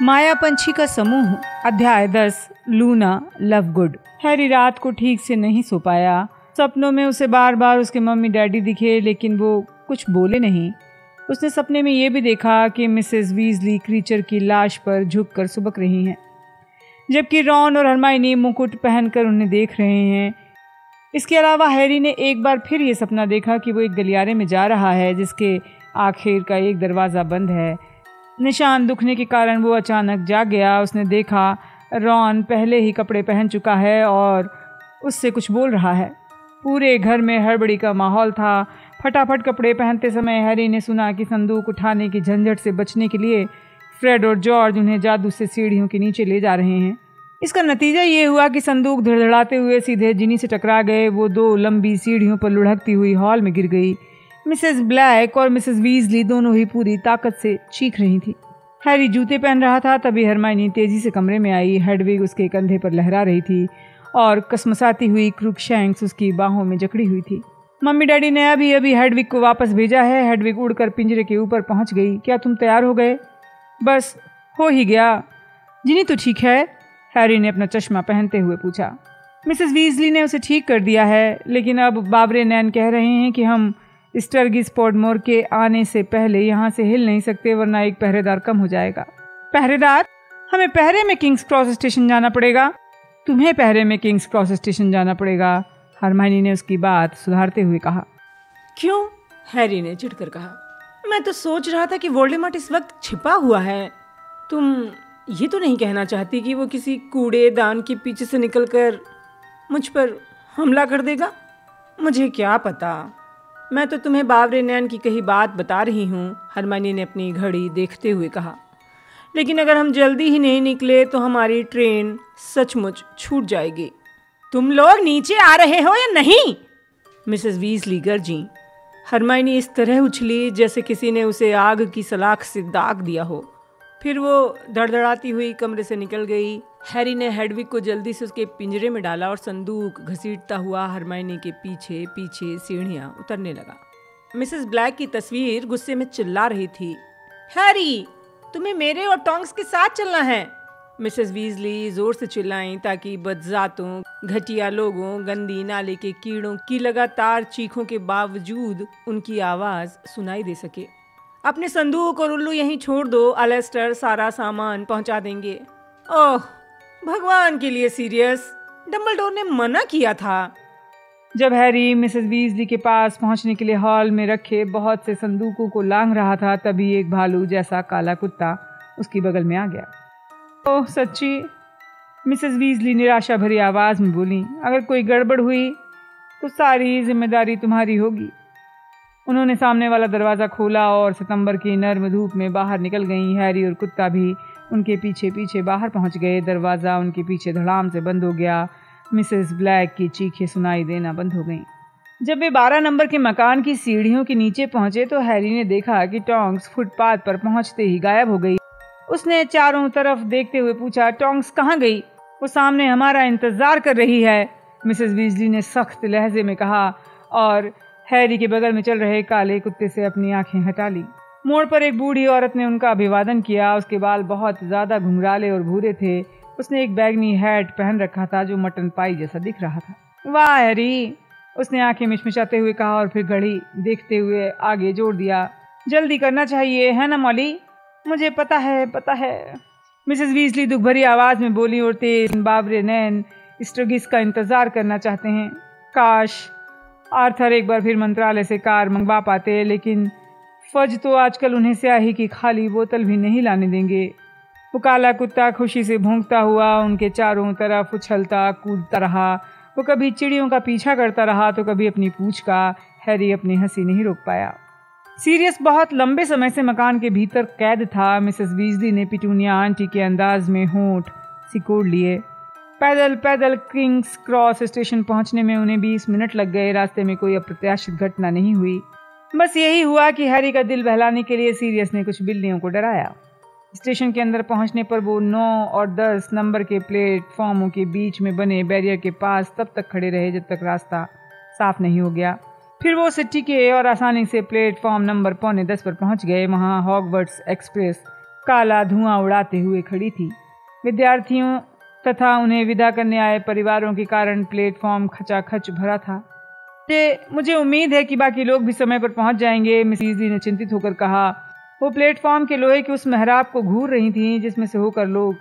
माया पंछी का समूह, अध्याय 10, लूना लवगुड। हैरी रात को ठीक से नहीं सो पाया। सपनों में उसे बार बार उसके मम्मी डैडी दिखे, लेकिन वो कुछ बोले नहीं। उसने सपने में ये भी देखा कि मिसेस वीजली क्रीचर की लाश पर झुककर सुबक रही हैं, जबकि रॉन और हरमाइनी मुकुट पहनकर उन्हें देख रहे हैं। इसके अलावा हैरी ने एक बार फिर ये सपना देखा कि वो एक गलियारे में जा रहा है जिसके आखिर का एक दरवाज़ा बंद है। निशान दुखने के कारण वो अचानक जाग गया। उसने देखा रॉन पहले ही कपड़े पहन चुका है और उससे कुछ बोल रहा है। पूरे घर में हड़बड़ी का माहौल था। फटाफट कपड़े पहनते समय हैरी ने सुना कि संदूक उठाने की झंझट से बचने के लिए फ्रेड और जॉर्ज उन्हें जादू से सीढ़ियों के नीचे ले जा रहे हैं। इसका नतीजा ये हुआ कि संदूक धड़धड़ाते हुए सीधे जिनी से टकरा गए। वो 2 लंबी सीढ़ियों पर लुढ़कती हुई हॉल में गिर गई। मिसेस ब्लैक और मिसेस वीजली दोनों ही पूरी ताकत से चीख रही थी। हैरी जूते पहन रहा था, तभी हरमाइनी तेजी से कमरे में आई। हेडविग उसके कंधे पर लहरा रही थी और कसमसाती हुई क्रूकशैंक्स उसकी बाहों में जकड़ी हुई थी। मम्मी डैडी ने अभी अभी हेडविग को वापस भेजा है। हेडविग उड़कर पिंजरे के ऊपर पहुंच गई। क्या तुम तैयार हो गए? बस हो ही गया। जिनी तो ठीक है? हैरी ने अपना चश्मा पहनते हुए पूछा। मिसेस वीजली ने उसे ठीक कर दिया है, लेकिन अब बाबरे नैन कह रहे हैं कि हम स्टर्गिस पॉडमोर के आने से पहले यहाँ से हिल नहीं सकते, वरना एक पहरेदार कम हो जाएगा। पहरेदार? हमें पहरे में किंग्स क्रॉस स्टेशन जाना पड़ेगा। तुम्हें पहरे में किंग्स क्रॉस स्टेशन जाना पड़ेगा, हरमाइनी ने उसकी बात सुधारते हुए कहा। क्यों? हैरी ने चिढ़कर कहा। मैं तो सोच रहा था कि वोल्डेमॉर्ट इस वक्त छिपा हुआ है। तुम ये तो नहीं कहना चाहती कि वो किसी कूड़ेदान के पीछे से निकलकर मुझ पर हमला कर देगा? मुझे क्या पता। मैं तो तुम्हें बाबरे नैन की कही बात बता रही हूँ, हरमाइनी ने अपनी घड़ी देखते हुए कहा। लेकिन अगर हम जल्दी ही नहीं निकले तो हमारी ट्रेन सचमुच छूट जाएगी। तुम लोग नीचे आ रहे हो या नहीं? मिसेस वीजली गरजी। हरमाइनी इस तरह उछली जैसे किसी ने उसे आग की सलाख से दाग दिया हो। फिर वो धड़धड़ाती हुई कमरे से निकल गई। हैरी ने हेडविग को जल्दी से उसके पिंजरे में डाला और संदूक घसीटता हुआ हरमाइनी के पीछे पीछे सीढ़ियां उतरने लगा। मिसेस ब्लैक की तस्वीर गुस्से में चिल्ला रही थी। हैरी, तुम्हें मेरे और टोंक्स के साथ चलना है। मिसेस वीजली जोर से चिल्लाईं ताकि बदजातों, घटिया लोगों, गंदी नाले के कीड़ों की लगातार चीखों के बावजूद उनकी आवाज सुनाई दे सके। अपने संदूक और उल्लू यहीं छोड़ दो, अलेस्टर सारा सामान पहुंचा देंगे। ओह भगवान के लिए सीरियस, डंबलडोर ने मना किया था। जब हैरी मिसेस वीजली के पास पहुंचने के लिए हॉल में रखे बहुत से संदूकों को लांघ रहा था, तभी एक भालू जैसा काला कुत्ता उसकी बगल में आ गया। ओह सच्ची, मिसेस वीजली निराशा भरी आवाज में बोली। अगर कोई गड़बड़ हुई तो सारी जिम्मेदारी तुम्हारी होगी। उन्होंने सामने वाला दरवाज़ा खोला और सितंबर की नर्म धूप में बाहर निकल गईं। हैरी और कुत्ता भी उनके पीछे पीछे बाहर पहुंच गए। दरवाज़ा उनके पीछे धड़ाम से बंद हो गया। मिसेस ब्लैक की चीखें सुनाई देना बंद हो गईं। जब वे 12 नंबर के मकान की सीढ़ियों के नीचे पहुंचे तो हैरी ने देखा कि टोंक्स फुटपाथ पर पहुंचते ही गायब हो गई। उसने चारों तरफ देखते हुए पूछा, टोंक्स कहाँ गई? वो सामने हमारा इंतजार कर रही है, मिसेस वीजली ने सख्त लहजे में कहा और हैरी के बगल में चल रहे काले कुत्ते से अपनी आंखें हटा ली। मोड़ पर एक बूढ़ी औरत ने उनका अभिवादन किया। उसके बाल बहुत ज्यादा घुंघराले और भूरे थे। उसने एक बैगनी हैट पहन रखा था जो मटन पाई जैसा दिख रहा था। वाह हैरी, उसने आंखें मिचमिचाते हुए कहा और फिर घड़ी देखते हुए आगे जोड़ दिया। जल्दी करना चाहिए, है ना मॉली? मुझे पता है, मिसेस वीजली दुख भरी आवाज में बोली और तेज बाबरे नैन स्टर्गिस का इंतजार करना चाहते हैं। काश आर्थर एक बार फिर मंत्रालय से कार मंगवा पाते, लेकिन फज तो आजकल उन्हें स्याही की खाली बोतल भी नहीं लाने देंगे। वो काला कुत्ता खुशी से भौंकता हुआ उनके चारों तरफ उछलता कूदता रहा। वो कभी चिड़ियों का पीछा करता रहा तो कभी अपनी पूंछ का। हैरी अपनी हंसी नहीं रोक पाया। सीरियस बहुत लंबे समय से मकान के भीतर कैद था। मिसेस वीजली ने पिटूनिया आंटी के अंदाज में होंठ सिकोड़ लिए। पैदल पैदल किंग्स क्रॉस स्टेशन पहुंचने में उन्हें 20 मिनट लग गए। रास्ते में कोई अप्रत्याशित घटना नहीं हुई। बस यही हुआ कि हैरी का दिल बहलाने के लिए सीरियस ने कुछ बिल्लियों को डराया। स्टेशन के अंदर पहुंचने पर वो 9 और 10 नंबर के प्लेटफॉर्मों के बीच में बने बैरियर के पास तब तक खड़े रहे जब तक रास्ता साफ नहीं हो गया। फिर वो सिटी के और आसानी से प्लेटफॉर्म नंबर 9:45 पर पहुंच गए। वहां हॉगवर्ट्स एक्सप्रेस काला धुआं उड़ाते हुए खड़ी थी। विद्यार्थियों तथा उन्हें विदा करने आए परिवारों के कारण प्लेटफॉर्म खचाखच भरा था। मुझे उम्मीद है कि बाकी लोग भी समय पर पहुंच जाएंगे, मिसेस वीजली ने चिंतित होकर कहा। वो प्लेटफॉर्म के लोहे के उस मेहराब को घूर रही थीं जिसमें से होकर लोग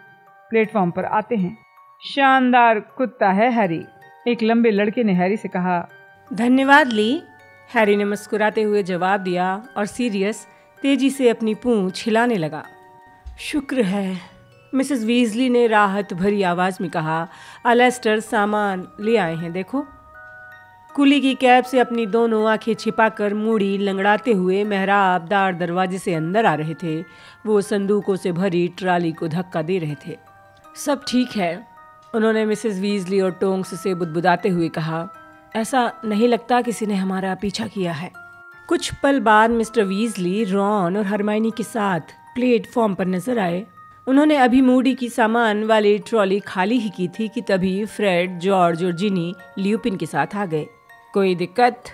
प्लेटफॉर्म पर आते हैं। शानदार कुत्ता है हैरी, एक लंबे लड़के ने हैरी से कहा। धन्यवाद ली, हैरी ने मुस्कुराते हुए जवाब दिया और सीरियस तेजी से अपनी पूंछ हिलाने लगा। शुक्र है, मिसेस वीजली ने राहत भरी आवाज में कहा। अलेस्टर सामान ले आए हैं, देखो। कुली की कैप से अपनी दोनों आंखें छिपाकर मूड़ी लंगड़ाते हुए मेहराबदार दरवाजे से अंदर आ रहे थे। वो संदूकों से भरी ट्राली को धक्का दे रहे थे। सब ठीक है, उन्होंने मिसेस वीजली और टोंक्स से बुदबुदाते हुए कहा। ऐसा नहीं लगता किसी ने हमारा पीछा किया है। कुछ पल बाद मिस्टर वीजली रॉन और हरमाइनी के साथ प्लेटफॉर्म पर नजर आए। उन्होंने अभी मूडी की सामान वाली ट्रॉली खाली ही की थी कि तभी फ्रेड, जॉर्ज और जिनी ल्यूपिन के साथ आ गए। कोई दिक्कत?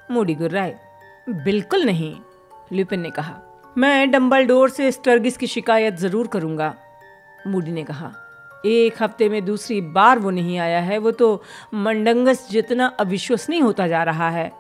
मूडी गुर्राए। बिल्कुल नहीं, ल्यूपिन ने कहा। मैं डम्बलडोर से स्टर्गिस की शिकायत जरूर करूंगा, मूडी ने कहा। एक हफ्ते में दूसरी बार वो नहीं आया है। वो तो मंडंगस जितना अविश्वसनीय होता जा रहा है।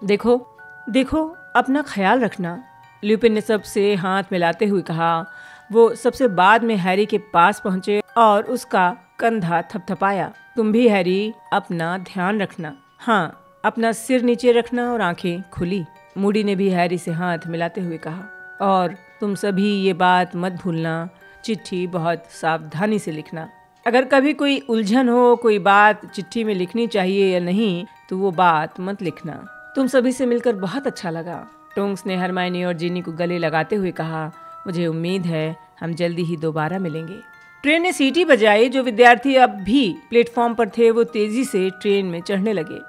देखो देखो, अपना ख्याल रखना, ल्यूपिन ने सबसे हाथ मिलाते हुए कहा। वो सबसे बाद में हैरी के पास पहुंचे और उसका कंधा थपथपाया। तुम भी हैरी, अपना ध्यान रखना। हाँ, अपना सिर नीचे रखना और आंखें खुली, मूडी ने भी हैरी से हाथ मिलाते हुए कहा। और तुम सभी ये बात मत भूलना, चिट्ठी बहुत सावधानी से लिखना। अगर कभी कोई उलझन हो, कोई बात चिट्ठी में लिखनी चाहिए या नहीं, तो वो बात मत लिखना। तुम सभी से मिलकर बहुत अच्छा लगा, टोंक्स ने हरमाइनी और जिनी को गले लगाते हुए कहा। मुझे उम्मीद है हम जल्दी ही दोबारा मिलेंगे। ट्रेन ने सीटी बजाई। जो विद्यार्थी अब भी प्लेटफॉर्म पर थे वो तेजी से ट्रेन में चढ़ने लगे।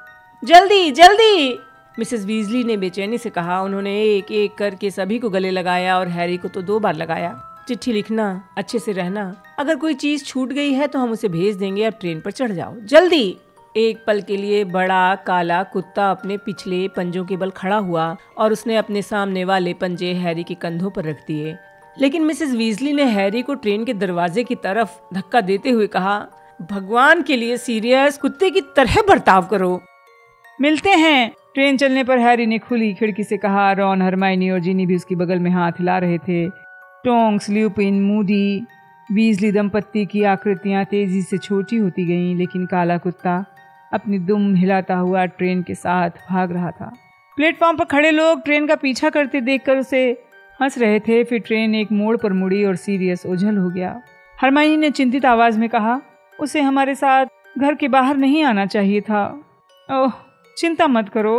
जल्दी जल्दी, मिसेस वीजली ने बेचैनी से कहा। उन्होंने एक एक करके सभी को गले लगाया और हैरी को तो 2 बार लगाया। चिट्ठी लिखना, अच्छे से रहना। अगर कोई चीज छूट गई है तो हम उसे भेज देंगे। अब ट्रेन पर चढ़ जाओ, जल्दी। एक पल के लिए बड़ा काला कुत्ता अपने पिछले पंजों के बल खड़ा हुआ और उसने अपने सामने वाले पंजे हैरी के कंधों पर रख दिए। लेकिन मिसेस वीजली ने हैरी को ट्रेन के दरवाजे की तरफ धक्का देते हुए कहा, भगवान के लिए सीरियस, कुत्ते की तरह बर्ताव करो। मिलते हैं। ट्रेन चलने पर हैरी ने खुली खिड़की से कहा। रॉन, हरमाइनी और जिनी भी उसकी बगल में हाथ हिला रहे थे। टोंक्स, ल्यूपिन, मूडी, वीजली दंपत्ति की आकृतियां तेजी से छोटी होती गईं, लेकिन काला कुत्ता अपनी दुम हिलाता हुआ ट्रेन के साथ भाग रहा था। प्लेटफॉर्म पर खड़े लोग ट्रेन का पीछा करते देखकर उसे हंस रहे थे। फिर ट्रेन एक मोड़ पर मुड़ी और सीरियस ओझल हो गया। हरमाइनी ने चिंतित आवाज में कहा, उसे हमारे साथ घर के बाहर नहीं आना चाहिए था। ओह, चिंता मत करो,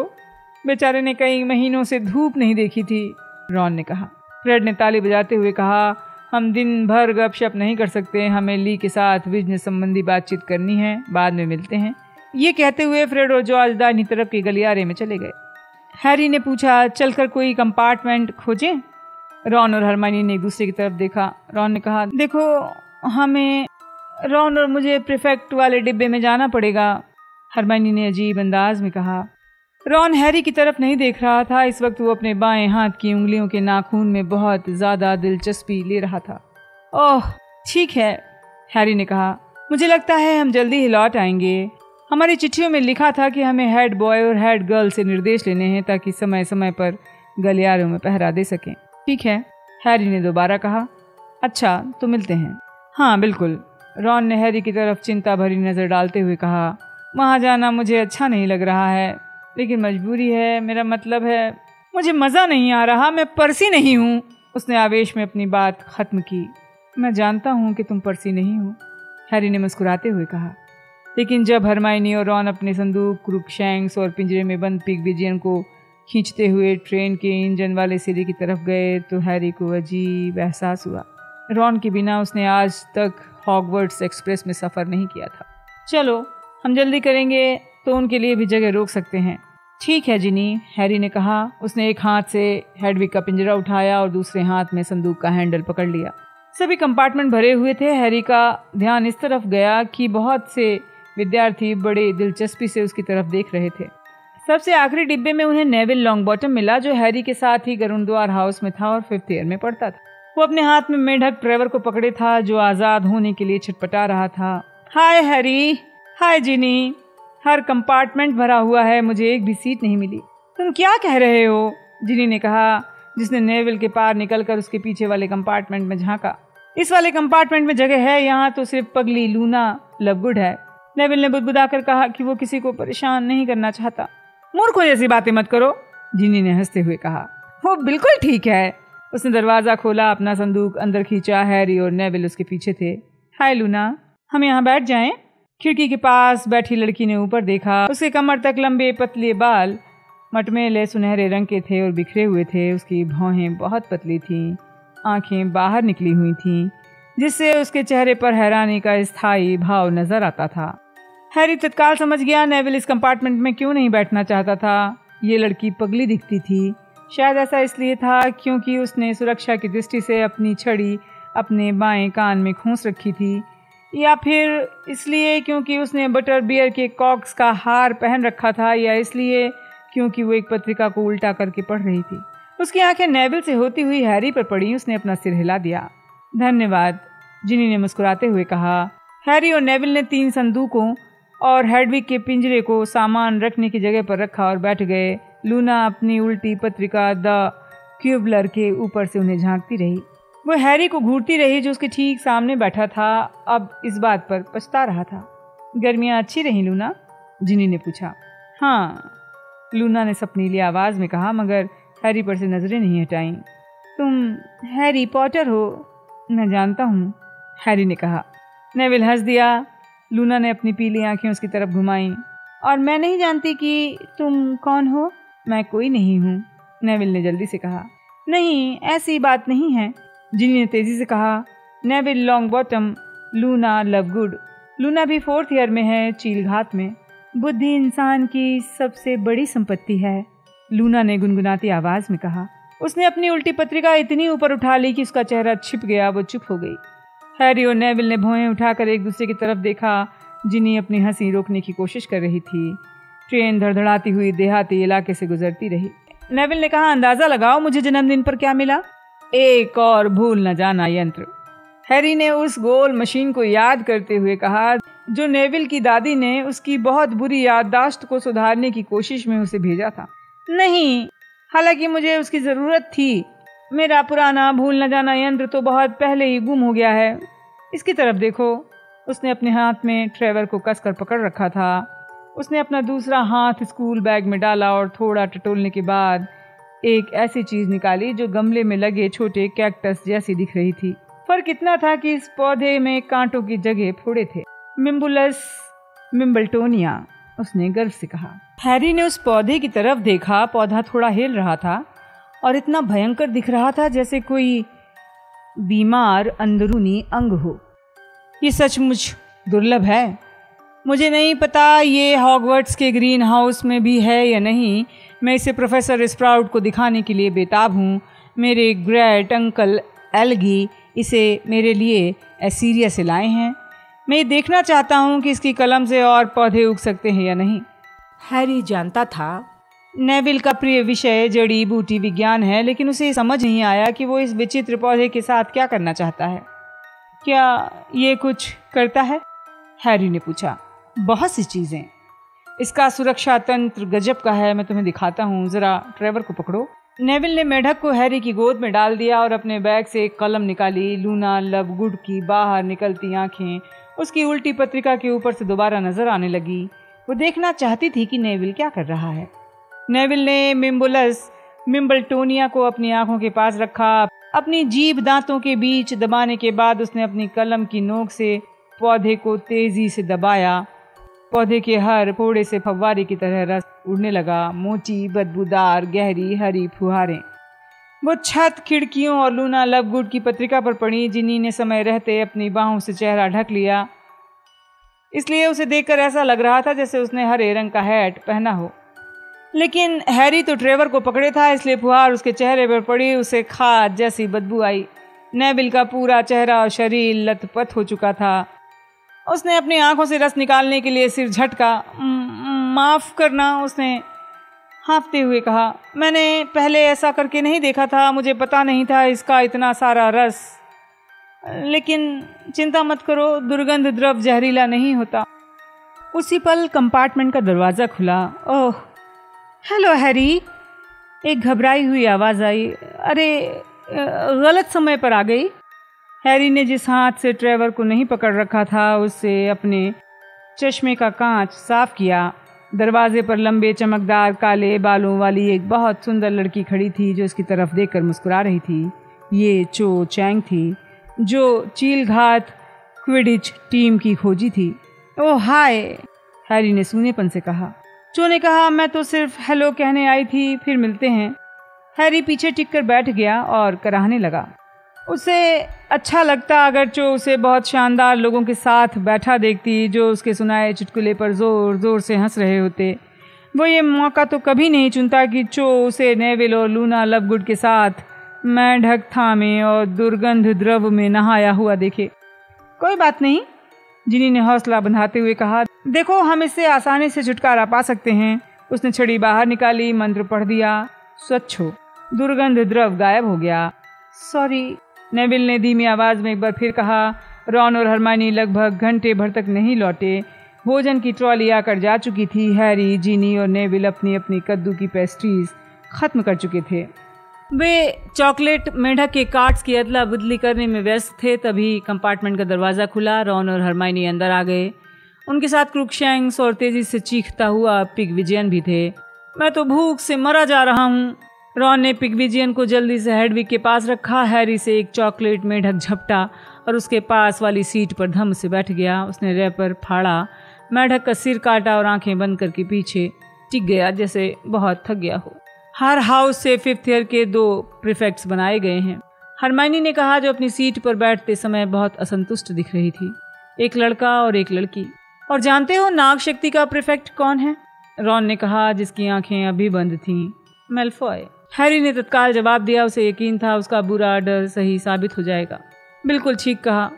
बेचारे ने कई महीनों से धूप नहीं देखी थी, रॉन ने कहा। फ्रेड ने ताली बजाते हुए कहा, हम दिन भर गपशप नहीं कर सकते, हमें ली के साथ बिजनेस संबंधी बातचीत करनी है, बाद में मिलते हैं। ये कहते हुए फ्रेड और जॉर्ज दाहिनी तरफ के गलियारे में चले गए। हैरी ने पूछा, चलकर कोई कंपार्टमेंट खोजें? रॉन और हरमाइनी ने एक दूसरे की तरफ देखा। रॉन ने कहा, देखो, हमें रॉन और मुझे प्रीफेक्ट वाले डिब्बे में जाना पड़ेगा, हरमाइनी ने अजीब अंदाज में कहा। रॉन हैरी की तरफ नहीं देख रहा था। इस वक्त वो अपने बाएं हाथ की उंगलियों के नाखून में बहुत ज्यादा दिलचस्पी ले रहा था। ओह, ठीक है, हैरी ने कहा, मुझे लगता है हम जल्दी ही लौट आएंगे। हमारी चिट्ठियों में लिखा था कि हमें हेड बॉय और हेड गर्ल से निर्देश लेने हैं ताकि समय समय पर गलियारों में पहरा दे सकें। ठीक है, हैरी ने दोबारा कहा। अच्छा, तो मिलते हैं। हाँ बिल्कुल, रॉन ने हैरी की तरफ चिंता भरी नजर डालते हुए कहा। वहाँ जाना मुझे अच्छा नहीं लग रहा है, लेकिन मजबूरी है। मेरा मतलब है, मुझे मज़ा नहीं आ रहा, मैं पर्सी नहीं हूँ। उसने आवेश में अपनी बात खत्म की। मैं जानता हूँ कि तुम पर्सी नहीं हो, हैरी ने मुस्कुराते हुए कहा। लेकिन जब हरमाइनी और रॉन अपने संदूक, क्रूकशैंक्स और पिंजरे में बंद पिग्विजियन को खींचते हुए ट्रेन के इंजन वाले सिरे की तरफ गए तो हैरी को अजीब एहसास हुआ। रॉन के बिना उसने आज तक हॉगवर्ट्स एक्सप्रेस में सफ़र नहीं किया था। चलो, हम जल्दी करेंगे तो उनके लिए भी जगह रोक सकते हैं। ठीक है जिनी, हैरी ने कहा। उसने एक हाथ से हेडविग का पिंजरा उठाया और दूसरे हाथ में संदूक का हैंडल पकड़ लिया। सभी कंपार्टमेंट भरे हुए थे। हैरी का ध्यान इस तरफ गया कि बहुत से विद्यार्थी बड़े दिलचस्पी से उसकी तरफ देख रहे थे। सबसे आखिरी डिब्बे में उन्हें नेविल लॉन्गबॉटम मिला, जो हैरी के साथ ही गरुड़द्वार हाउस में था और 5th ईयर में पढ़ता था। वो अपने हाथ में मेढक ट्रेवर को पकड़े था, जो आज़ाद होने के लिए छटपटा रहा था। हाय हैरी, हाय जिनी, हर कंपार्टमेंट भरा हुआ है, मुझे एक भी सीट नहीं मिली। तुम क्या कह रहे हो? जिनी ने कहा, जिसने नेविल के पार निकलकर उसके पीछे वाले कंपार्टमेंट में झांका। इस वाले कंपार्टमेंट में जगह है, यहाँ तो सिर्फ पगली लूना लवगुड है। नेविल ने बुदबुदाकर कहा कि वो किसी को परेशान नहीं करना चाहता। मूर्खों जैसी बातें मत करो, जिनी ने हंसते हुए कहा। वो बिल्कुल ठीक है। उसने दरवाजा खोला, अपना संदूक अंदर खींचा। हैरी और नेविल उसके पीछे थे। हाय लूना, हम यहाँ बैठ जाएं? खिड़की के पास बैठी लड़की ने ऊपर देखा। उसके कमर तक लंबे पतले बाल मटमैले सुनहरे रंग के थे और बिखरे हुए थे। उसकी भौहें बहुत पतली थीं, आंखें बाहर निकली हुई थीं, जिससे उसके चेहरे पर हैरानी का स्थायी भाव नजर आता था। हैरी तत्काल समझ गया नेविल इस कंपार्टमेंट में क्यों नहीं बैठना चाहता था। ये लड़की पगली दिखती थी। शायद ऐसा इसलिए था क्योंकि उसने सुरक्षा की दृष्टि से अपनी छड़ी अपने बाएं कान में खोंस रखी थी, या फिर इसलिए क्योंकि उसने बटर बियर के कॉक्स का हार पहन रखा था, या इसलिए क्योंकि वो एक पत्रिका को उल्टा करके पढ़ रही थी। उसकी आंखें नेविल से होती हुई हैरी पर पड़ी। उसने अपना सिर हिला दिया। धन्यवाद, जिनी ने मुस्कुराते हुए कहा। हैरी और नेविल ने 3 संदूकों और हेडविग के पिंजरे को सामान रखने की जगह पर रखा और बैठ गए। लूना अपनी उल्टी पत्रिका द क्यूबलर के ऊपर से उन्हें झांकती रही। वो हैरी को घूरती रही, जो उसके ठीक सामने बैठा था। अब इस बात पर पछता रहा था। गर्मियाँ अच्छी रही लूना? जिनी ने पूछा। हाँ, लूना ने सपनीली आवाज में कहा, मगर हैरी पर से नजरें नहीं हटाई। तुम हैरी पॉटर हो? मैं जानता हूँ, हैरी ने कहा। नेविल हंस दिया। लूना ने अपनी पीली आंखें उसकी तरफ घुमाई। और मैं नहीं जानती कि तुम कौन हो? मैं कोई नहीं हूँ, नेविल ने जल्दी से कहा। नहीं, ऐसी बात नहीं है, जिनी ने तेजी से कहा। Neville Longbottom, Luna Lovegood. Luna भी 4th ईयर में है, चीलघात में। बुद्धि इंसान की सबसे बड़ी संपत्ति है, लूना ने गुनगुनाती आवाज में कहा। उसने अपनी उल्टी पत्रिका इतनी ऊपर उठा ली कि उसका चेहरा छिप गया। वो चुप हो गई। हैरी और नेविल ने भौहें उठाकर एक दूसरे की तरफ देखा। जिनी अपनी हंसी रोकने की कोशिश कर रही थी। ट्रेन धड़धड़ाती हुई देहाती इलाके से गुजरती रही। नेविल ने कहा, अंदाजा लगाओ मुझे जन्मदिन पर क्या मिला? एक और भूल न जाना यंत्र। हैरी ने उस गोल मशीन को याद करते हुए कहा, जो नेविल की दादी ने उसकी बहुत बुरी याददाश्त को सुधारने की कोशिश में उसे भेजा था। नहीं, हालांकि मुझे उसकी जरूरत थी। मेरा पुराना भूल न जाना यंत्र तो बहुत पहले ही गुम हो गया है। इसकी तरफ देखो। उसने अपने हाथ में ट्रेवर को कसकर पकड़ रखा था। उसने अपना दूसरा हाथ स्कूल बैग में डाला और थोड़ा टटोलने के बाद एक ऐसी चीज निकाली जो गमले में लगे छोटे कैक्टस जैसी दिख रही थी। फर्क इतना था कि इस पौधे में कांटों की जगह फोड़े थे। मिम्बुलस मिम्बल्टोनिया, उसने गर्व से कहा। हैरी ने उस पौधे की तरफ देखा। पौधा थोड़ा हिल रहा था और इतना भयंकर दिख रहा था जैसे कोई बीमार अंदरूनी अंग हो। ये सचमुच दुर्लभ है। मुझे नहीं पता ये हॉगवर्ट्स के ग्रीन हाउस में भी है या नहीं। मैं इसे प्रोफेसर स्प्राउट को दिखाने के लिए बेताब हूँ। मेरे ग्रेट अंकल एल्गी इसे मेरे लिए एसीरिया से लाए हैं। मैं ये देखना चाहता हूँ कि इसकी कलम से और पौधे उग सकते हैं या नहीं। हैरी जानता था नेविल का प्रिय विषय जड़ी बूटी विज्ञान है, लेकिन उसे समझ नहीं आया कि वो इस विचित्र पौधे के साथ क्या करना चाहता है। क्या ये कुछ करता है? हैरी ने पूछा। बहुत सी चीजें। इसका सुरक्षा तंत्र गजब का है, मैं तुम्हें दिखाता हूँ। जरा ट्रेवर को पकड़ो। नेविल ने मेढक को हैरी की गोद में डाल दिया और अपने बैग से एक कलम निकाली। लूना लवगुड की बाहर निकलती आंखें उसकी उल्टी पत्रिका के ऊपर से दोबारा नजर आने लगी। वो देखना चाहती थी कि नेविल क्या कर रहा है। नेविल ने मिम्बुलस मिम्बल्टोनिया को अपनी आंखों के पास रखा। अपनी जीभ दांतों के बीच दबाने के बाद उसने अपनी कलम की नोक से पौधे को तेजी से दबाया। पौधे के हर फोड़े से फव्वारे की तरह रस उड़ने लगा। मोटी बदबूदार गहरी हरी फुहारें वो छत, खिड़कियों और लूना लवगुड की पत्रिका पर पड़ी। जिनी ने समय रहते अपनी बाहों से चेहरा ढक लिया, इसलिए उसे देखकर ऐसा लग रहा था जैसे उसने हरे रंग का हैट पहना हो। लेकिन हैरी तो ट्रेवर को पकड़े था, इसलिए फुहार उसके चेहरे पर पड़ी। उसे खाद जैसी बदबू आई। नेविल का पूरा चेहरा और शरीर लथपथ हो चुका था। उसने अपनी आंखों से रस निकालने के लिए सिर झटका। माफ करना, उसने हाँफते हुए कहा, मैंने पहले ऐसा करके नहीं देखा था, मुझे पता नहीं था इसका इतना सारा रस। लेकिन चिंता मत करो, दुर्गंध द्रव जहरीला नहीं होता। उसी पल कंपार्टमेंट का दरवाज़ा खुला। ओह, हेलो हैरी, एक घबराई हुई आवाज़ आई। अरे, गलत समय पर आ गई। हैरी ने जिस हाथ से ट्रेवर को नहीं पकड़ रखा था उससे अपने चश्मे का कांच साफ किया। दरवाजे पर लंबे चमकदार काले बालों वाली एक बहुत सुंदर लड़की खड़ी थी जो उसकी तरफ देखकर मुस्कुरा रही थी। ये चो चैंग थी जो चील घाट क्विडिच टीम की खोजी थी। ओह हाय, हैरी ने सूनेपन से कहा। चो ने कहा, मैं तो सिर्फ हेलो कहने आई थी, फिर मिलते हैं। हैरी पीछे टिककर बैठ गया और कराहने लगा। उसे अच्छा लगता अगर चो उसे बहुत शानदार लोगों के साथ बैठा देखती जो उसके सुनाए चुटकुले पर जोर जोर से हंस रहे होते। वो ये मौका तो कभी नहीं चुनता कि चो उसे नेविल और लूना लवगुड के साथ मेंढक थामे और दुर्गंध द्रव में नहाया हुआ देखे। कोई बात नहीं, जिनी ने हौसला बंधाते हुए कहा, देखो हम इससे आसानी से छुटकारा पा सकते हैं। उसने छड़ी बाहर निकाली, मंत्र पढ़ दिया, स्वच्छ हो। दुर्गंध द्रव गायब हो गया। सॉरी, नेविल ने धीमी आवाज में एक बार फिर कहा। रॉन और हरमाइनी लगभग घंटे भर तक नहीं लौटे। भोजन की ट्रॉली आकर जा चुकी थी। हैरी, जिनी और नेविल अपनी अपनी कद्दू की पेस्ट्रीज खत्म कर चुके थे। वे चॉकलेट मेंढक के कार्ड्स की अदला बदली करने में व्यस्त थे। तभी कंपार्टमेंट का दरवाज़ा खुला। रॉन और हरमाइनी अंदर आ गए। उनके साथ क्रूकशैंक्स और तेजी से चीखता हुआ पिगविजियन भी थे। मैं तो भूख से मरा जा रहा हूँ। रॉन ने पिगविजियन को जल्दी से हेडविग के पास रखा। हैरी से एक चॉकलेट मेंढक झपटा और उसके पास वाली सीट पर धम से बैठ गया। उसने रैपर फाड़ा, मेंढक का सिर काटा और आंखें बंद करके पीछे टिक गया जैसे बहुत थक गया हो। हर हाउस से 5th ईयर के 2 प्रीफेक्ट्स बनाए गए हैं, हरमाइनी ने कहा, जो अपनी सीट पर बैठते समय बहुत असंतुष्ट दिख रही थी। एक लड़का और एक लड़की। और जानते हो नाग शक्ति का प्रीफेक्ट कौन है? रॉन ने कहा, जिसकी आंखें अभी बंद थीं। मेल्फॉय। हैरी ने तत्काल जवाब दिया। उसे यकीन था उसका बुरा डर सही साबित हो जाएगा। बिल्कुल ठीक कहा,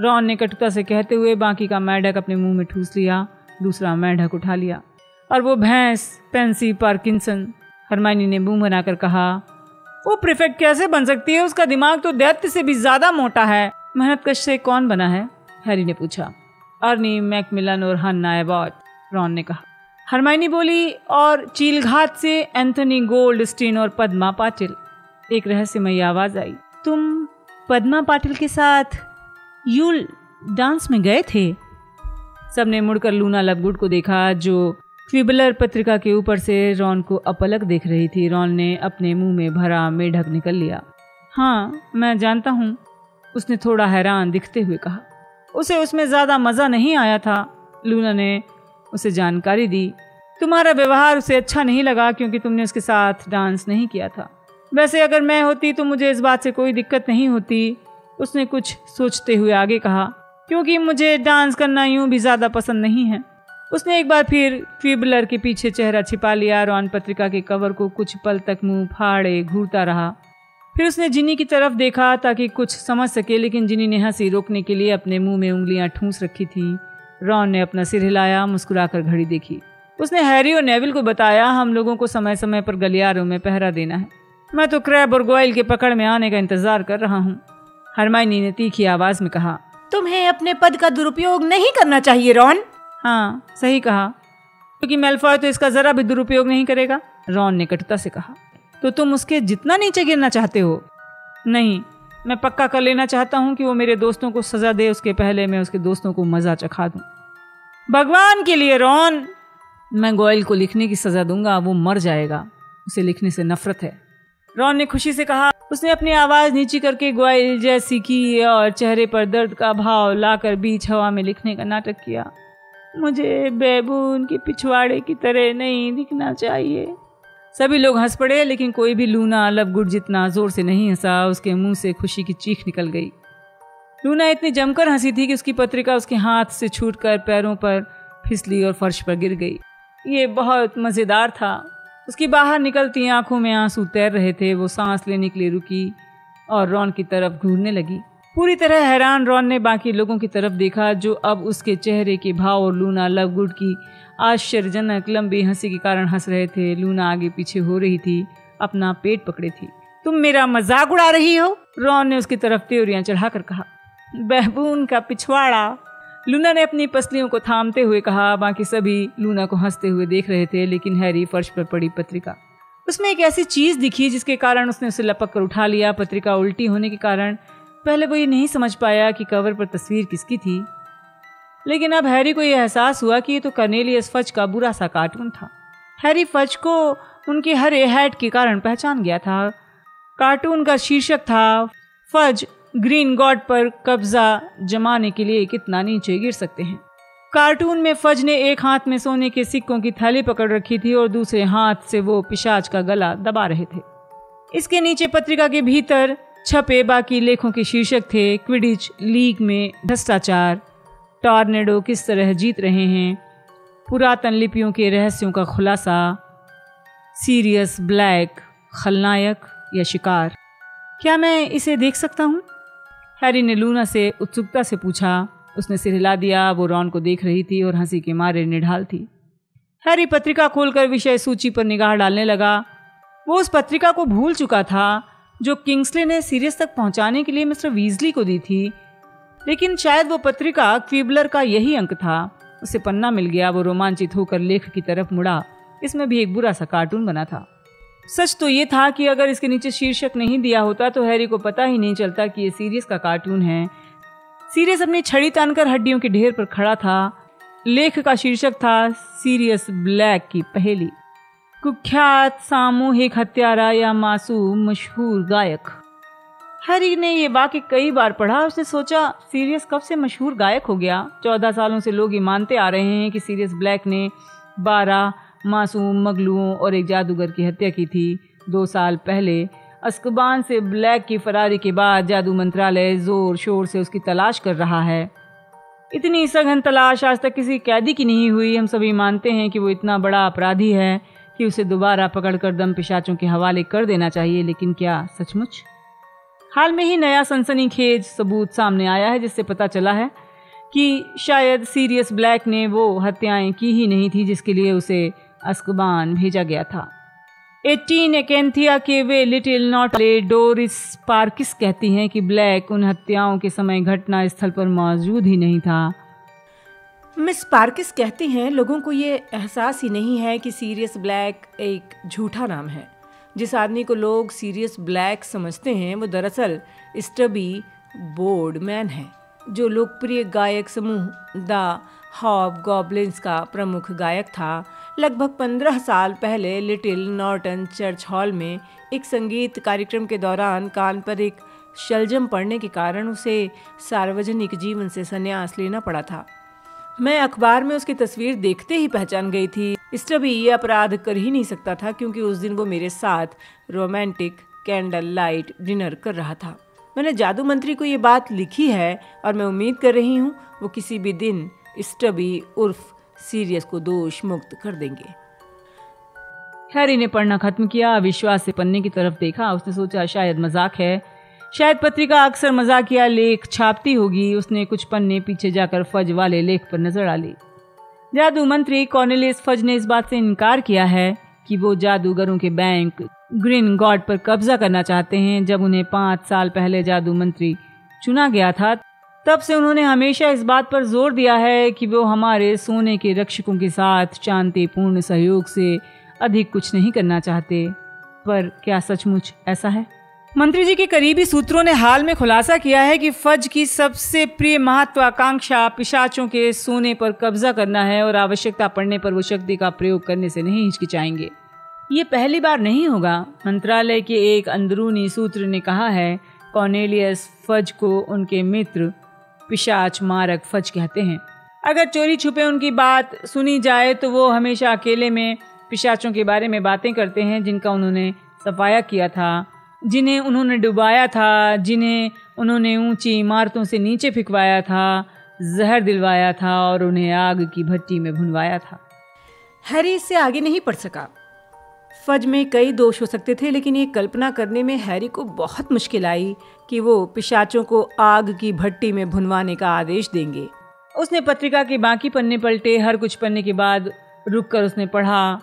रॉन ने कटुता से कहते हुए बाकी का मेंढक अपने मुंह में ठूस लिया। दूसरा मेंढक उठा लिया। और वो भैंस पेंसी पार्किंसन, हरमाइनी ने मुंह बनाकर कहा। वो प्रीफेक्ट कैसे बन सकती है? उसका दिमाग तो दैत्य से भी ज्यादा मोटा है। मेहनतकश से कौन बना है? हैरी ने पूछा। अर्नी मैकमिलन और हन्ना एबॉट, रॉन ने कहा। हरमाइनी बोली, और चीलघाट से एंथनी गोल्डस्टीन और पद्मा पाटिल। एक रहस्यमयी आवाज आई। तुम पद्मा पाटिल के साथ यूल डांस में गए थे? सबने मुड़कर लूना लवगुड को देखा जो क्विबलर पत्रिका के ऊपर से रॉन को अपलक देख रही थी। रॉन ने अपने मुंह में भरा मेढक निकल लिया। हाँ, मैं जानता हूँ, उसने थोड़ा हैरान दिखते हुए कहा। उसे उसमें ज्यादा मजा नहीं आया था। लूना ने उसे जानकारी दी। तुम्हारा व्यवहार उसे अच्छा नहीं लगा क्योंकि तुमने उसके साथ डांस नहीं किया था। वैसे अगर मैं होती तो मुझे इस बात से कोई दिक्कत नहीं होती, उसने कुछ सोचते हुए आगे कहा, क्योंकि मुझे डांस करना यूं भी ज्यादा पसंद नहीं है। उसने एक बार फिर क्विबलर के पीछे चेहरा छिपा लिया। रॉन पत्रिका के कवर को कुछ पल तक मुंह फाड़े घूरता रहा। फिर उसने जिनी की तरफ देखा ताकि कुछ समझ सके, लेकिन जिनी ने हंसी रोकने के लिए अपने मुंह में उंगलियां ठूंस रखी थी। रॉन ने अपना सिर हिलाया, मुस्कुराकर घड़ी देखी। उसने हैरी और नेविल को बताया, हम लोगों को समय समय पर गलियारों में पहरा देना है। मैं तो क्रैब और गोयल के पकड़ में आने का इंतजार कर रहा हूँ। हरमाइनी ने तीखी आवाज में कहा। तुम्हें अपने पद का दुरुपयोग नहीं करना चाहिए रॉन। हाँ, सही कहा, क्योंकि मेल्फॉय तो इसका जरा भी दुरुपयोग नहीं करेगा, रॉन ने कटुता से कहा। तो तुम उसके जितना नीचे गिरना चाहते हो? नहीं, मैं पक्का कर लेना चाहता हूँ कि वो मेरे दोस्तों को सजा दे, उसके पहले मैं उसके दोस्तों को मजा चखा दूं। भगवान के लिए रॉन, मैं गोयल को लिखने की सजा दूंगा, वो मर जाएगा, उसे लिखने से नफरत है, रॉन ने खुशी से कहा। उसने अपनी आवाज नीची करके गोयल जैसी की और चेहरे पर दर्द का भाव लाकर बीच हवा में लिखने का नाटक किया। मुझे बैबून के पिछवाड़े की तरह नहीं दिखना चाहिए। सभी लोग हंस पड़े, लेकिन कोई भी लूना लवगुड जितना जोर से नहीं हंसा। उसके मुंह से खुशी की चीख निकल गई। लूना इतनी जमकर हंसी थी कि उसकी पत्रिका उसके हाथ से छूटकर पैरों पर फिसली और फर्श पर गिर गई। ये बहुत मजेदार था। उसकी बाहर निकलती आंखों में आंसू तैर रहे थे। वो सांस लेने के लिए रुकी और रॉन की तरफ घूरने लगी। पूरी तरह हैरान रॉन ने बाकी लोगों की तरफ देखा, जो अब उसके चेहरे के भाव और लूना लवगुड की आश्चर्यजनक लंबी हंसी के कारण हंस रहे थे। लूना आगे पीछे हो रही थी, अपना पेट पकड़े थी। तुम मेरा मजाक उड़ा रही हो? रॉन ने उसकी तरफ त्योरियां चढ़ाकर कहा। बहबून का पिछवाड़ा, लूना ने अपनी पसलियों को थामते हुए कहा। बाकी सभी लूना को हंसते हुए देख रहे थे, लेकिन हैरी फर्श पर पड़ी पत्रिका, उसमें एक ऐसी चीज दिखी जिसके कारण उसने उसे लपक कर उठा लिया। पत्रिका उल्टी होने के कारण पहले वो ये नहीं समझ पाया कि कवर पर तस्वीर किसकी थी, लेकिन अब हैरी को यह एहसास हुआ कि ये तो कर्नेलियस फज का बुरा सा कार्टून था। हैरी फज को उनके हरे हैट के कारण पहचान गया था। कार्टून का शीर्षक था, फज ग्रीन गॉड पर कब्जा जमाने के लिए कितना नीचे गिर सकते हैं। कार्टून में फज ने एक हाथ में सोने के सिक्कों की थैली पकड़ रखी थी और दूसरे हाथ से वो पिशाच का गला दबा रहे थे। इसके नीचे पत्रिका के भीतर छपे बाकी लेखों के शीर्षक थे, क्विडिच लीग में भ्रष्टाचार, टॉर्नेडो किस तरह जीत रहे हैं, पुरातन लिपियों के रहस्यों का खुलासा, सीरियस ब्लैक, खलनायक या शिकार। क्या मैं इसे देख सकता हूँ? हैरी ने लूना से उत्सुकता से पूछा। उसने सिर हिला दिया। वो रॉन को देख रही थी और हंसी के मारे निढाल थी। हैरी पत्रिका खोलकर विषय सूची पर निगाह डालने लगा। वो उस पत्रिका को भूल चुका था जो किंग्सले ने सीरियस तक पहुंचाने के लिए मिस्टर वीजली को दी थी, लेकिन शायद वो पत्रिका क्विबलर का यही अंक था। उसे पन्ना मिल गया। वो रोमांचित होकर लेख की तरफ मुड़ा। इसमें भी एक बुरा सा कार्टून बना था। सच तो ये था कि अगर इसके नीचे शीर्षक नहीं दिया होता तो हैरी को पता ही नहीं चलता कि ये सीरियस का कार्टून है। सीरियस अपनी छड़ी तानकर हड्डियों के ढेर पर खड़ा था। लेख का शीर्षक था, सीरियस ब्लैक की पहेली, कुख्यात सामूहिक हत्यारा या मासूम मशहूर गायक। हैरी ने ये वाक्य कई बार पढ़ा। उसने सोचा, सीरियस कब से मशहूर गायक हो गया? 14 सालों से लोग ये मानते आ रहे हैं कि सीरियस ब्लैक ने 12 मासूम मगलुओं और एक जादूगर की हत्या की थी। 2 साल पहले अस्कबान से ब्लैक की फरारी के बाद जादू मंत्रालय जोर शोर से उसकी तलाश कर रहा है। इतनी सघन तलाश आज तक किसी कैदी की नहीं हुई। हम सभी मानते हैं कि वो इतना बड़ा अपराधी है कि उसे दोबारा पकड़कर दम पिशाचों के हवाले कर देना चाहिए, लेकिन क्या सचमुच? हाल में ही नया सनसनीखेज सबूत सामने आया है जिससे पता चला है कि शायद सीरियस ब्लैक ने वो हत्याएं की ही नहीं थी जिसके लिए उसे अस्कबान भेजा गया था। 18 एकेंथिया के वे लिटिल नॉटले डोरिस पार्किस कहती हैं कि ब्लैक उन हत्याओं के समय घटना स्थल पर मौजूद ही नहीं था। मिस पार्किस कहती हैं लोगों को ये एहसास ही नहीं है कि सीरियस ब्लैक एक झूठा नाम है। जिस आदमी को लोग सीरियस ब्लैक समझते हैं वो दरअसल स्टबी बोर्डमैन है, जो लोकप्रिय गायक समूह द हॉबगॉब्लिन्स का प्रमुख गायक था। लगभग 15 साल पहले लिटिल नॉर्टन चर्च हॉल में एक संगीत कार्यक्रम के दौरान कान पर एक शलजम पड़ने के कारण उसे सार्वजनिक जीवन से संन्यास लेना पड़ा था। मैं अखबार में उसकी तस्वीर देखते ही पहचान गई थी। स्टबी ये अपराध कर ही नहीं सकता था क्योंकि उस दिन वो मेरे साथ रोमांटिक कैंडल लाइट डिनर कर रहा था। मैंने जादू मंत्री को ये बात लिखी है और मैं उम्मीद कर रही हूँ वो किसी भी दिन स्टबी उर्फ सीरियस को दोष मुक्त कर देंगे। हैरी ने पढ़ना खत्म किया। विश्वास से पन्ने की तरफ देखा। उसने सोचा शायद मजाक है, शायद पत्रिका अक्सर मजाकिया लेख छापती होगी। उसने कुछ पन्ने पीछे जाकर फज वाले लेख पर नजर डाली। जादू मंत्री कॉर्नेलियस फज ने इस बात से इनकार किया है कि वो जादूगरों के बैंक ग्रीन गॉड पर कब्जा करना चाहते हैं। जब उन्हें 5 साल पहले जादू मंत्री चुना गया था तब से उन्होंने हमेशा इस बात पर जोर दिया है कि वो हमारे सोने के रक्षकों के साथ शांतिपूर्ण सहयोग से अधिक कुछ नहीं करना चाहते। पर क्या सचमुच ऐसा है? मंत्री जी के करीबी सूत्रों ने हाल में खुलासा किया है कि फज की सबसे प्रिय महत्वाकांक्षा पिशाचों के सोने पर कब्जा करना है और आवश्यकता पड़ने पर वो शक्ति का प्रयोग करने से नहीं हिचकिचाएंगे। ये पहली बार नहीं होगा। मंत्रालय के एक अंदरूनी सूत्र ने कहा है कॉर्नेलियस फज को उनके मित्र पिशाच मारक फज कहते हैं। अगर चोरी छुपे उनकी बात सुनी जाए तो वो हमेशा अकेले में पिशाचों के बारे में बातें करते हैं जिनका उन्होंने सफाया किया था, जिन्हें उन्होंने डुबाया था, जिन्हें उन्होंने ऊंची इमारतों से नीचे फेंकवाया था, जहर दिलवाया था और उन्हें आग की भट्टी में भुनवाया था। हैरी इससे आगे नहीं पढ़ सका। फज में कई दोष हो सकते थे, लेकिन ये कल्पना करने में हैरी को बहुत मुश्किल आई कि वो पिशाचों को आग की भट्टी में भुनवाने का आदेश देंगे। उसने पत्रिका के बाकी पन्ने पलटे। हर कुछ पन्ने के बाद रुककर उसने पढ़ा।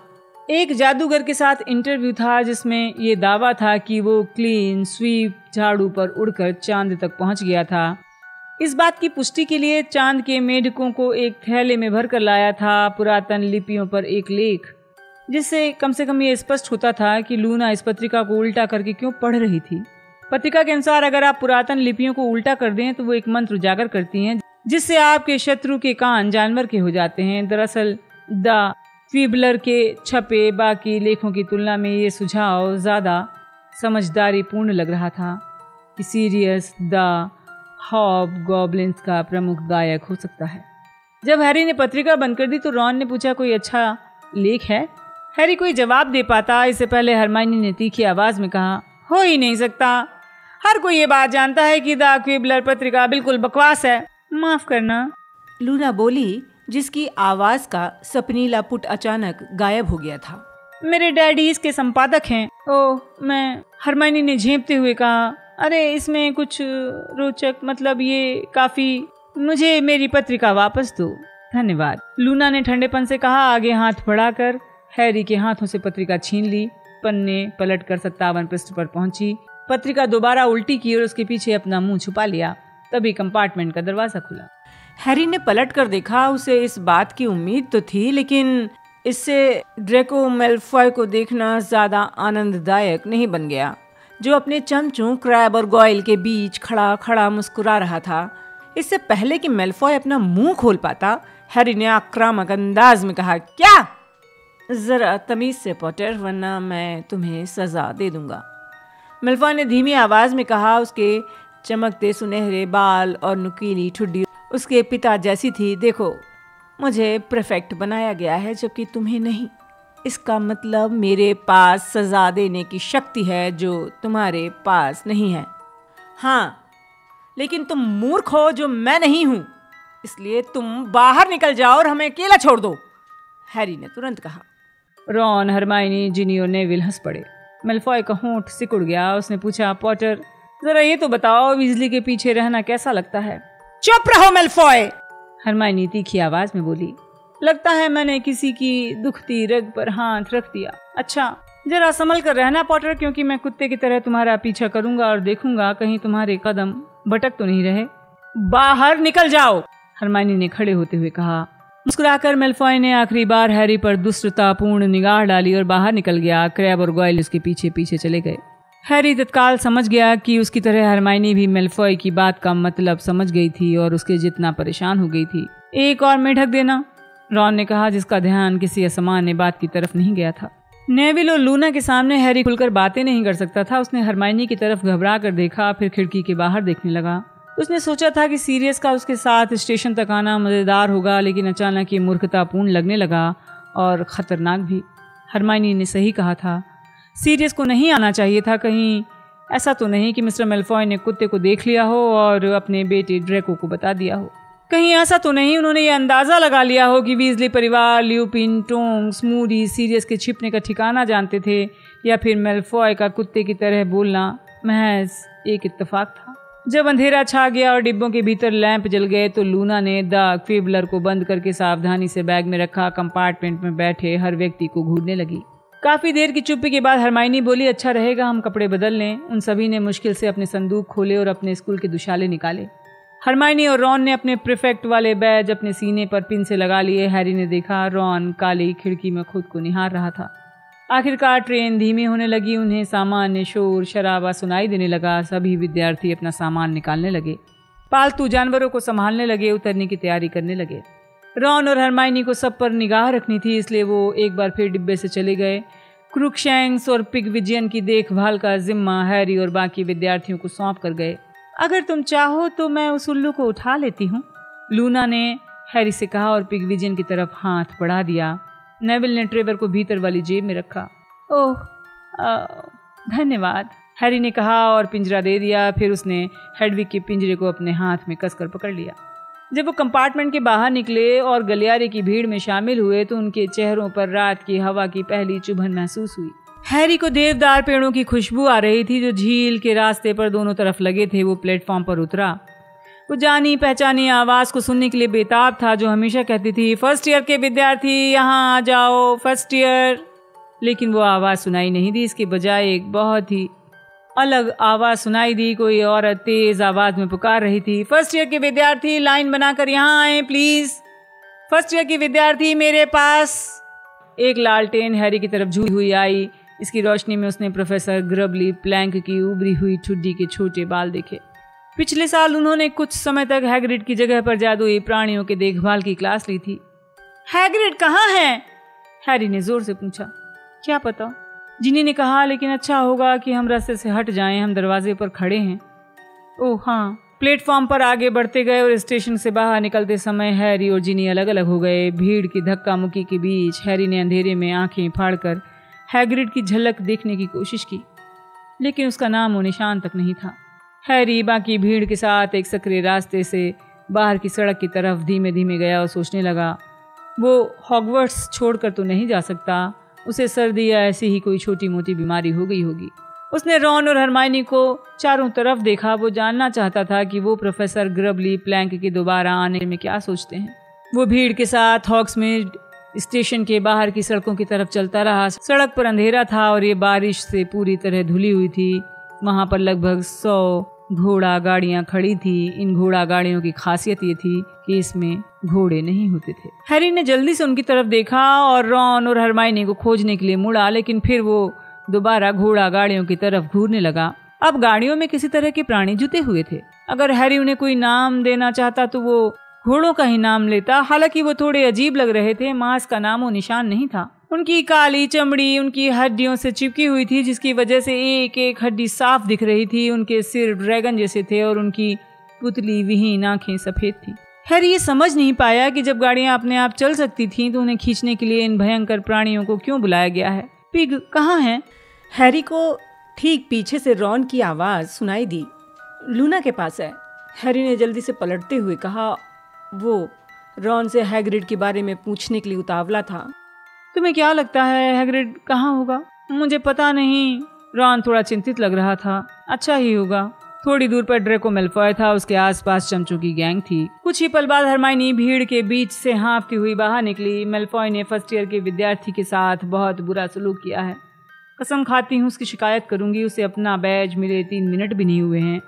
एक जादूगर के साथ इंटरव्यू था जिसमें ये दावा था कि वो क्लीन स्वीप झाड़ू पर उड़कर चांद तक पहुंच गया था। इस बात की पुष्टि के लिए चांद के मेढकों को एक थैले में भरकर लाया था पुरातन लिपियों पर एक लेख, जिससे कम से कम ये स्पष्ट होता था कि लूना इस पत्रिका को उल्टा करके क्यों पढ़ रही थी। पत्रिका के अनुसार अगर आप पुरातन लिपियों को उल्टा कर दें तो वो एक मंत्र उजागर करती हैं, जिससे आपके शत्रु के कान जानवर के हो जाते हैं। दरअसल द क्विबलर के छपे बाकी लेखों की तुलना में ये सुझाव ज्यादा समझदारी पूर्ण लग रहा था कि सीरियस द हॉबगॉब्लिन्स का प्रमुख गायक हो सकता है। जब हैरी ने पत्रिका बंद कर दी तो रॉन ने पूछा, कोई अच्छा लेख है? हैरी कोई जवाब दे पाता इससे पहले हरमाइनी ने तीखी आवाज में कहा, हो ही नहीं सकता। हर कोई ये बात जानता है कि द क्विबलर पत्रिका बिल्कुल बकवास है। माफ करना, लूना बोली, जिसकी आवाज का सपनीला पुट अचानक गायब हो गया था। मेरे डैडी इसके संपादक हैं। ओह, मैं, हरमाइनी ने झेंपते हुए कहा, अरे इसमें कुछ रोचक, मतलब ये काफी, मुझे मेरी पत्रिका वापस दो, धन्यवाद। लूना ने ठंडेपन से कहा। आगे हाथ बढ़ाकर हैरी के हाथों से पत्रिका छीन ली। पन्ने पलटकर 57 पृष्ठ पर पहुंची। पत्रिका दोबारा उल्टी की और उसके पीछे अपना मुंह छुपा लिया। तभी कंपार्टमेंट का दरवाजा खुला। हैरी ने पलट कर देखा। उसे इस बात की उम्मीद तो थी, लेकिन इससे ड्रेको मैलफॉय को देखना ज्यादा आनंददायक नहीं बन गया, जो अपने चमचों क्रैब और गॉयल के बीच खड़ा खड़ा मुस्कुरा रहा था। इससे पहले कि मैलफॉय अपना मुंह खोल पाता, हैरी ने आक्रामक अंदाज में कहा, क्या? जरा तमीज से पॉटर, वरना मैं तुम्हें सजा दे दूंगा। मैलफॉय ने धीमी आवाज में कहा। उसके चमकते सुनहरे बाल और नुकीली ठुड्डी उसके पिता जैसी थी। देखो, मुझे प्रीफेक्ट बनाया गया है जबकि तुम्हें नहीं। इसका मतलब मेरे पास सजा देने की शक्ति है जो तुम्हारे पास नहीं है। हाँ, लेकिन तुम मूर्ख हो जो मैं नहीं हूं, इसलिए तुम बाहर निकल जाओ और हमें अकेला छोड़ दो, हैरी ने तुरंत कहा। रॉन, हरमाइनी, जिनी और नेविल हंस पड़े। मैलफॉय का होंठ सिकुड़ गया। उसने पूछा, पॉटर, जरा ये तो बताओ, वीजली के पीछे रहना कैसा लगता है? चुप रहो मैलफॉय, हरमाइनी तीखी आवाज में बोली। लगता है मैंने किसी की दुखती रग पर हाथ रख दिया। अच्छा, जरा संभल कर रहना पॉटर, क्योंकि मैं कुत्ते की तरह तुम्हारा पीछा करूंगा और देखूंगा कहीं तुम्हारे कदम भटक तो नहीं रहे। बाहर निकल जाओ, हरमाइनी ने खड़े होते हुए कहा। मुस्कुराकर मैलफॉय ने आखिरी बार हैरी पर दुष्टतापूर्ण निगाह डाली और बाहर निकल गया। क्रैब और गॉयल उसके पीछे पीछे चले गए। हैरी तत्काल समझ गया कि उसकी तरह हरमाइनी भी मैलफॉय की बात का मतलब समझ गई थी और उसके जितना परेशान हो गई थी। एक और मेढक देना, रॉन ने कहा, जिसका ध्यान किसी असामान्य बात की तरफ नहीं गया था। नेविल और लूना के सामने हैरी खुलकर बातें नहीं कर सकता था। उसने हरमाइनी की तरफ घबरा कर देखा, फिर खिड़की के बाहर देखने लगा। उसने सोचा था कि सीरियस का उसके साथ स्टेशन तक आना मजेदार होगा, लेकिन अचानक ये मूर्खतापूर्ण लगने लगा और खतरनाक भी। हरमाइनी ने सही कहा था, सीरियस को नहीं आना चाहिए था। कहीं ऐसा तो नहीं कि मिस्टर मैलफॉय ने कुत्ते को देख लिया हो और अपने बेटे ड्रेको को बता दिया हो। कहीं ऐसा तो नहीं उन्होंने ये अंदाजा लगा लिया हो कि वीजली परिवार, ल्यूपिन, टोंग्स, मूडी सीरियस के छिपने का ठिकाना जानते थे, या फिर मैलफॉय का कुत्ते की तरह बोलना महज एक इत्तेफाक था। जब अंधेरा छा गया और डिब्बों के भीतर लैंप जल गए तो लूना ने द क्विबलर को बंद करके सावधानी से बैग में रखा कंपार्टमेंट में बैठे हर व्यक्ति को घूरने लगी। काफी देर की चुप्पी के बाद हरमाइनी बोली, अच्छा रहेगा हम कपड़े बदल लें। उन सभी ने मुश्किल से अपने संदूक खोले और अपने स्कूल के दुशाले निकाले। हरमाइनी और रॉन ने अपने प्रीफेक्ट वाले बैज अपने सीने पर पिन से लगा लिए। हैरी ने देखा रॉन काली खिड़की में खुद को निहार रहा था। आखिरकार ट्रेन धीमी होने लगी। उन्हें सामान्य शोर शराबा सुनाई देने लगा। सभी विद्यार्थी अपना सामान निकालने लगे, पालतू जानवरों को संभालने लगे, उतरने की तैयारी करने लगे। रॉन और हरमाइनी को सब पर निगाह रखनी थी, इसलिए वो एक बार फिर डिब्बे से चले गए। क्रूकशैंक्स और पिगविजियन की देखभाल का जिम्मा हैरी और बाकी विद्यार्थियों को सौंप कर गए। अगर तुम चाहो तो मैं उस उल्लू को उठा लेती हूँ, लूना ने हैरी से कहा और पिगविजियन की तरफ हाथ बढ़ा दिया। नेविल ने ट्रेवर को भीतर वाली जेब में रखा। ओह धन्यवाद, हैरी ने कहा और पिंजरा दे दिया। फिर उसने हेडविग के पिंजरे को अपने हाथ में कसकर पकड़ लिया। जब वो कंपार्टमेंट के बाहर निकले और गलियारे की भीड़ में शामिल हुए तो उनके चेहरों पर रात की हवा की पहली चुभन महसूस हुई। हैरी को देवदार पेड़ों की खुशबू आ रही थी जो झील के रास्ते पर दोनों तरफ लगे थे। वो प्लेटफॉर्म पर उतरा। वो जानी पहचानी आवाज को सुनने के लिए बेताब था जो हमेशा कहती थी, फर्स्ट ईयर के विद्यार्थी यहाँ आ जाओ, फर्स्ट ईयर। लेकिन वो आवाज सुनाई नहीं दी। इसके बजाय एक बहुत ही अलग आवाज सुनाई दी। कोई औरत तेज आवाज में पुकार रही थी, फर्स्ट ईयर के विद्यार्थी लाइन बनाकर यहाँ आए प्लीज। फर्स्ट ईयर के विद्यार्थी मेरे पास। एक लालटेन हैरी की तरफ झूठी हुई आई। इसकी रोशनी में उसने प्रोफेसर ग्रबली प्लैंक की उभरी हुई ठुड्डी के छोटे बाल देखे। पिछले साल उन्होंने कुछ समय तक हैग्रिड की जगह पर जादुई प्राणियों के देखभाल की क्लास ली थी। हैग्रिड कहाँ है? हैरी ने जोर से पूछा। क्या पता, जिनी ने कहा, लेकिन अच्छा होगा कि हम रास्ते से हट जाएं, हम दरवाजे पर खड़े हैं। ओह हाँ। प्लेटफॉर्म पर आगे बढ़ते गए और स्टेशन से बाहर निकलते समय हैरी और जिनी अलग अलग हो गए। भीड़ की धक्का मुक्की के बीच हैरी ने अंधेरे में आंखें फाड़कर हैग्रिड की झलक देखने की कोशिश की, लेकिन उसका नामो निशान तक नहीं था। हैरी बाकी भीड़ के साथ एक सकरे रास्ते से बाहर की सड़क की तरफ धीमे धीमे गया और सोचने लगा, वो हॉगवर्ट्स छोड़कर तो नहीं जा सकता। उसे सर्दी या ऐसी ही कोई छोटी मोटी बीमारी हो गई होगी। उसने रॉन और हरमाइनी को चारों तरफ देखा। वो जानना चाहता था कि वो प्रोफेसर ग्रबली प्लैंक के दोबारा आने में क्या सोचते हैं। वो भीड़ के साथ हॉग्समीड स्टेशन के बाहर की सड़कों की तरफ चलता रहा। सड़क पर अंधेरा था और ये बारिश से पूरी तरह धुली हुई थी। वहां पर लगभग 100 घोड़ा गाड़ियां खड़ी थी। इन घोड़ा गाड़ियों की खासियत ये थी कि इसमें घोड़े नहीं होते थे। हैरी ने जल्दी से उनकी तरफ देखा और रॉन और हरमाइनी को खोजने के लिए मुड़ा, लेकिन फिर वो दोबारा घोड़ा गाड़ियों की तरफ घूरने लगा। अब गाड़ियों में किसी तरह के प्राणी जुटे हुए थे। अगर हैरी उन्हें कोई नाम देना चाहता तो वो घोड़ों का ही नाम लेता। हालांकि वो थोड़े अजीब लग रहे थे। मांस का नामो निशान नहीं था। उनकी काली चमड़ी उनकी हड्डियों से चिपकी हुई थी, जिसकी वजह से एक एक हड्डी साफ दिख रही थी। उनके सिर ड्रैगन जैसे थे और उनकी पुतली विहीन आंखें सफेद थी। हैरी ये समझ नहीं पाया कि जब गाड़ियां अपने आप चल सकती थीं तो उन्हें खींचने के लिए इन भयंकर प्राणियों को क्यों बुलाया गया है। पिग कहाँ है? हैरी को ठीक पीछे से रॉन की आवाज सुनाई दी। लूना के पास है। हैरी ने जल्दी से पलटते हुए कहा। वो रॉन से हैग्रिड के बारे में पूछने के लिए उतावला था। तुम्हें क्या लगता है हैग्रिड कहाँ होगा? मुझे पता नहीं। रॉन थोड़ा चिंतित लग रहा था। अच्छा ही होगा। थोड़ी दूर पर ड्रेको मेलफॉय था। उसके आसपास चमचों की गैंग थी। कुछ ही पल बाद हरमाइनी भीड़ के बीच से हाँफती हुई बाहर निकली। मेलफॉय ने फर्स्ट ईयर के विद्यार्थी के साथ बहुत बुरा सलूक किया है। कसम खाती हूँ उसकी शिकायत करूंगी। उसे अपना बैज मिले 3 मिनट भी नहीं हुए हैं।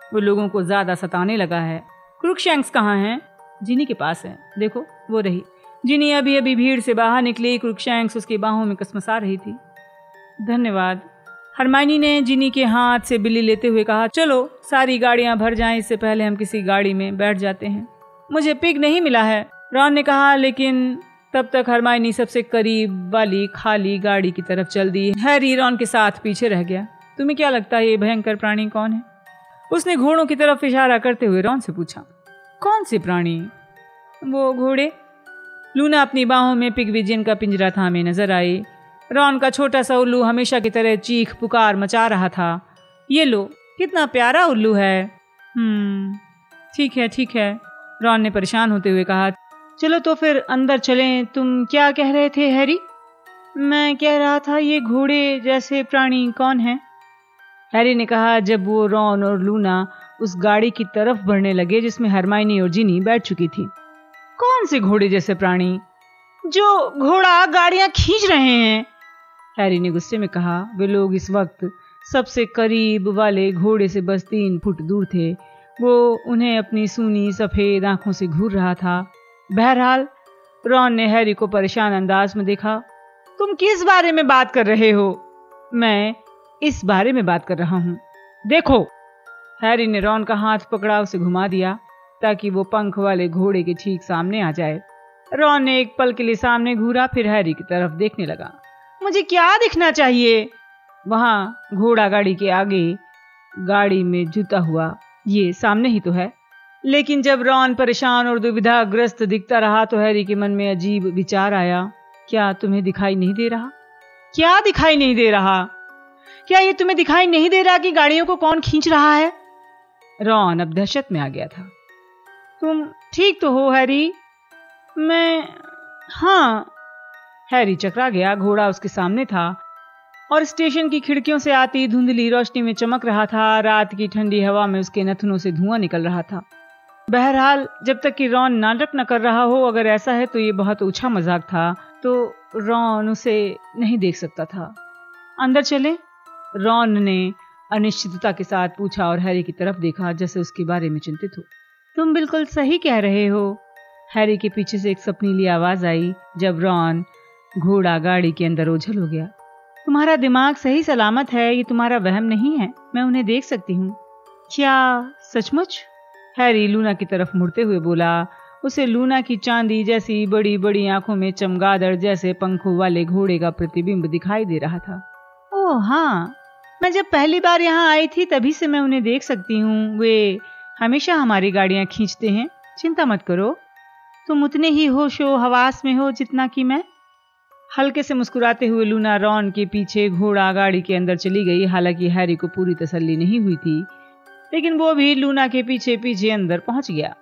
वो लोगों को ज्यादा सताने लगा है। क्रुकशैंक्स कहाँ है? जिनी के पास है। देखो वो रही। जिनी अभी अभी भीड़ से बाहर निकली। क्रुकशैंक्स उसकी बाहों में कसमसा रही थी। धन्यवाद। हरमाइनी ने जिनी के हाथ से बिल्ली लेते हुए कहा, चलो सारी गाड़ियां भर जाएं, इससे पहले हम किसी गाड़ी में बैठ जाते हैं। मुझे पिग नहीं मिला है, रॉन ने कहा, लेकिन तब तक हरमाइनी सबसे करीब वाली खाली गाड़ी की तरफ चल दी। हैरी रॉन के साथ पीछे रह गया। तुम्हें क्या लगता है ये भयंकर प्राणी कौन है? उसने घोड़ों की तरफ इशारा करते हुए रॉन से पूछा। कौन से प्राणी? वो घोड़े। लूना अपनी बाहों में पिगविजियन का पिंजरा थामे नजर आई। रॉन का छोटा सा उल्लू हमेशा की तरह चीख पुकार मचा रहा था। ये लो, कितना प्यारा उल्लू है। ठीक है, रॉन ने परेशान होते हुए कहा। चलो तो फिर अंदर चलें। तुम क्या कह रहे थे हैरी? मैं कह रहा था ये घोड़े जैसे प्राणी कौन है? हैरी ने कहा जब वो रॉन और लूना उस गाड़ी की तरफ बढ़ने लगे जिसमें हरमाइनी और जिनी बैठ चुकी थी। कौन से घोड़े जैसे प्राणी? जो घोड़ा गाड़ियां खींच रहे हैं, हैरी ने गुस्से में कहा। वे लोग इस वक्त सबसे करीब वाले घोड़े से बस 3 फुट दूर थे। वो उन्हें अपनी सूनी सफेद आंखों से घूर रहा था। बहरहाल रॉन ने हैरी को परेशान अंदाज में देखा। तुम किस बारे में बात कर रहे हो? मैं इस बारे में बात कर रहा हूं। देखो, हैरी ने रॉन का हाथ पकड़ा, उसे घुमा दिया ताकि वो पंख वाले घोड़े के ठीक सामने आ जाए। रॉन ने एक पल के लिए सामने घूरा, फिर हैरी की तरफ देखने लगा। मुझे क्या दिखना चाहिए? वहां घोड़ा गाड़ी के आगे गाड़ी में जुटा हुआ, ये सामने ही तो है। लेकिन जब रॉन परेशान और दुविधाग्रस्त दिखता रहा तो हैरी के मन में अजीब विचार आया। क्या तुम्हें दिखाई नहीं दे रहा? क्या दिखाई नहीं दे रहा? क्या ये तुम्हें दिखाई नहीं दे रहा कि गाड़ियों को कौन खींच रहा है? रॉन अब दहशत में आ गया था। तुम ठीक तो हो हैरी? हाँ। हैरी चकरा गया। घोड़ा उसके सामने था। और स्टेशन की खिड़कियों से आती धुंधली रोशनी में चमक रहा था। रात की ठंडी हवा में उसके नथनों से धुआं निकल रहा था। बहरहाल जब तक कि रॉन नाटक न कर रहा हो, अगर ऐसा है तो ये बहुत ऊंचा मजाक था, तो रॉन उसे नहीं देख सकता था। अंदर चले? रॉन ने अनिश्चितता के साथ पूछा और हैरी की तरफ देखा जैसे उसके बारे में चिंतित हो। तुम बिल्कुल सही कह रहे हो। हैरी के पीछे से एक सपनीली आवाज आई जब रॉन घोड़ा गाड़ी के अंदर ओझल हो गया। तुम्हारा दिमाग सही सलामत है, ये तुम्हारा वहम नहीं है, मैं उन्हें देख सकती हूँ। क्या सचमुच? हैरी लूना की तरफ मुड़ते हुए बोला। उसे लूना की चांदी जैसी बड़ी बड़ी आंखों में चमगादड़ जैसे पंखों वाले घोड़े का प्रतिबिंब दिखाई दे रहा था। ओह हाँ, मैं जब पहली बार यहाँ आई थी तभी से मैं उन्हें देख सकती हूँ। वे हमेशा हमारी गाड़ियाँ खींचते हैं। चिंता मत करो, तुम उतने ही होशो हवास में हो जितना कि मैं। हल्के से मुस्कुराते हुए लूना रॉन के पीछे घोड़ा गाड़ी के अंदर चली गई। हालांकि हैरी को पूरी तसल्ली नहीं हुई थी, लेकिन वो भी लूना के पीछे पीछे अंदर पहुंच गया।